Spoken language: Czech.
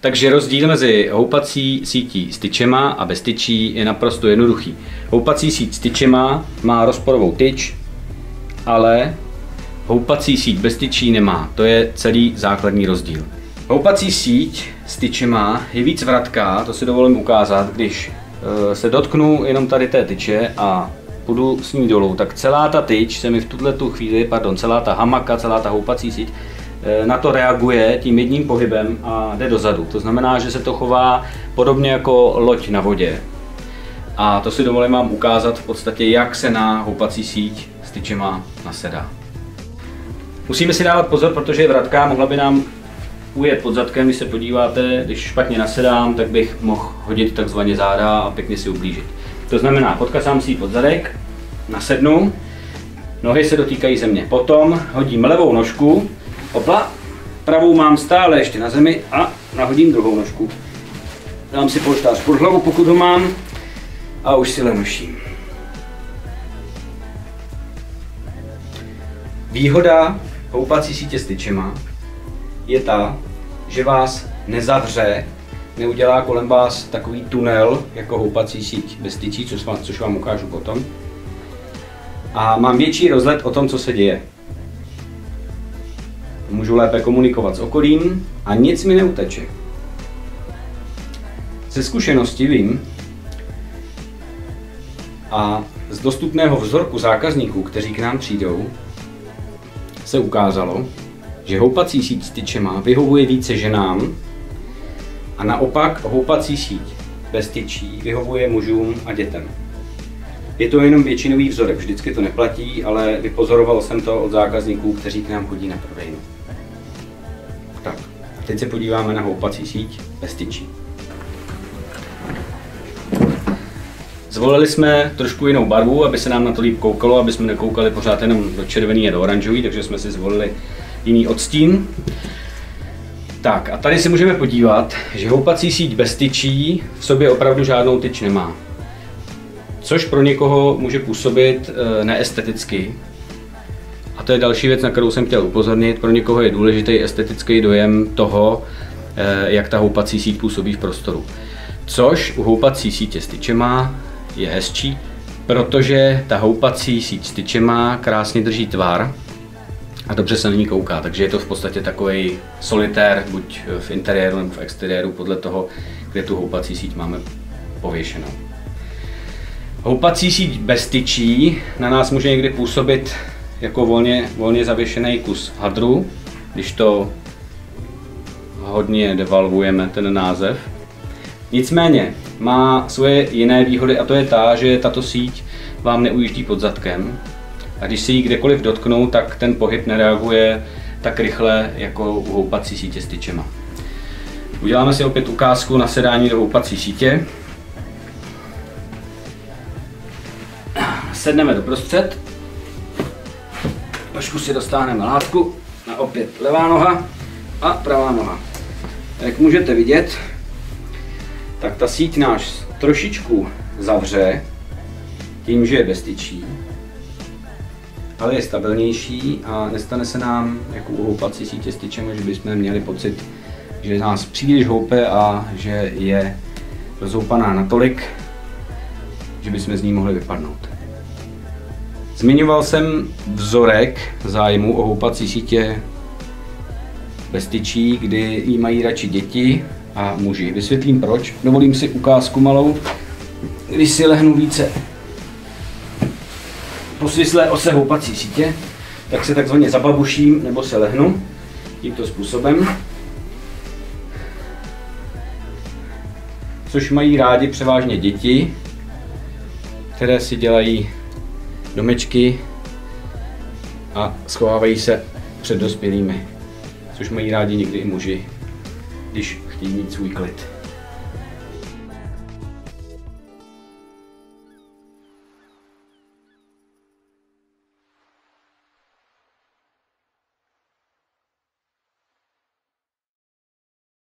Takže rozdíl mezi houpací sítí s tyčema a bez tyčí je naprosto jednoduchý. Houpací síť s tyčema má rozporovou tyč, ale houpací síť bez tyčí nemá. To je celý základní rozdíl. Houpací síť s tyčema je víc vratká, to si dovolím ukázat, když se dotknu jenom tady té tyče a půjdu s ní dolů, tak celá ta tyč se mi v tuto chvíli, celá ta hamaka, celá ta houpací síť na to reaguje tím jedním pohybem a jde dozadu. To znamená, že se to chová podobně jako loď na vodě. A to si dovolím vám ukázat v podstatě, jak se na houpací síť s tyčema nasedá. Musíme si dávat pozor, protože je vratká, mohla by nám ujet pod zadkem, když se podíváte, když špatně nasedám, tak bych mohl hodit takzvaně záda a pěkně si ublížit. To znamená, podkasám si ji pod zadek, nasednu, nohy se dotýkají země. Potom hodím levou nožku, opla, pravou mám stále ještě na zemi a nahodím druhou nožku. Dám si polštář pod hlavu, pokud ho mám, a už si lenoším. Výhoda houpací sítě s tyčema je ta, že vás nezavře, neudělá kolem vás takový tunel jako houpací síť bez tyčí, což vám ukážu potom. A mám větší rozhled o tom, co se děje. Můžu lépe komunikovat s okolím a nic mi neuteče. Ze zkušenosti vím a z dostupného vzorku zákazníků, kteří k nám přijdou, se ukázalo, že houpací síť s tyčema vyhovuje více ženám a naopak houpací síť bez tyčí vyhovuje mužům a dětem. Je to jenom většinový vzorek, vždycky to neplatí, ale vypozoroval jsem to od zákazníků, kteří k nám chodí na prodejnu. Tak, a teď se podíváme na houpací síť bez tyčí. Zvolili jsme trošku jinou barvu, aby se nám na to líp koukalo, aby jsme nekoukali pořád jenom do červený a do oranžový, takže jsme si zvolili jiný odstín. Tak a tady si můžeme podívat, že houpací síť bez tyčí v sobě opravdu žádnou tyč nemá. Což pro někoho může působit neesteticky. A to je další věc, na kterou jsem chtěl upozornit. Pro někoho je důležitý estetický dojem toho, jak ta houpací síť působí v prostoru. Což u houpací sítě s tyčema je hezčí, protože ta houpací síť s tyčema krásně drží tvar a dobře se na ní kouká, takže je to v podstatě takový solitér, buď v interiéru nebo v exteriéru, podle toho, kde tu houpací síť máme pověšenou. Houpací síť bez tyčí na nás může někdy působit jako volně zavěšený kus hadru, když to hodně devalvujeme, ten název. Nicméně má svoje jiné výhody a to je ta, že tato síť vám neujíždí pod zadkem a když si ji kdekoliv dotknou, tak ten pohyb nereaguje tak rychle jako u houpací sítě s tyčema. Uděláme si opět ukázku na sedání do houpací sítě. Sedneme doprostřed, trošku si dostáhneme látku a opět levá noha a pravá noha. Jak můžete vidět, tak ta síť náš trošičku zavře tím, že je bez tyčí, ale je stabilnější a nestane se nám jako u houpací sítě s tyčem, že bychom měli pocit, že nás příliš houpe a že je rozhoupaná natolik, že bychom z ní mohli vypadnout. Zmiňoval jsem vzorek zájmu o houpací sítě bez tyčí, kdy ji mají radši děti a muži. Vysvětlím proč. Dovolím si ukázku malou. Když si lehnu více po svislé ose houpací sítě, tak se takzvaně zababuším nebo se lehnu tímto způsobem. Což mají rádi převážně děti, které si dělají domečky a schovávají se před dospělými, což mají rádi někdy i muži, když chtějí mít svůj klid.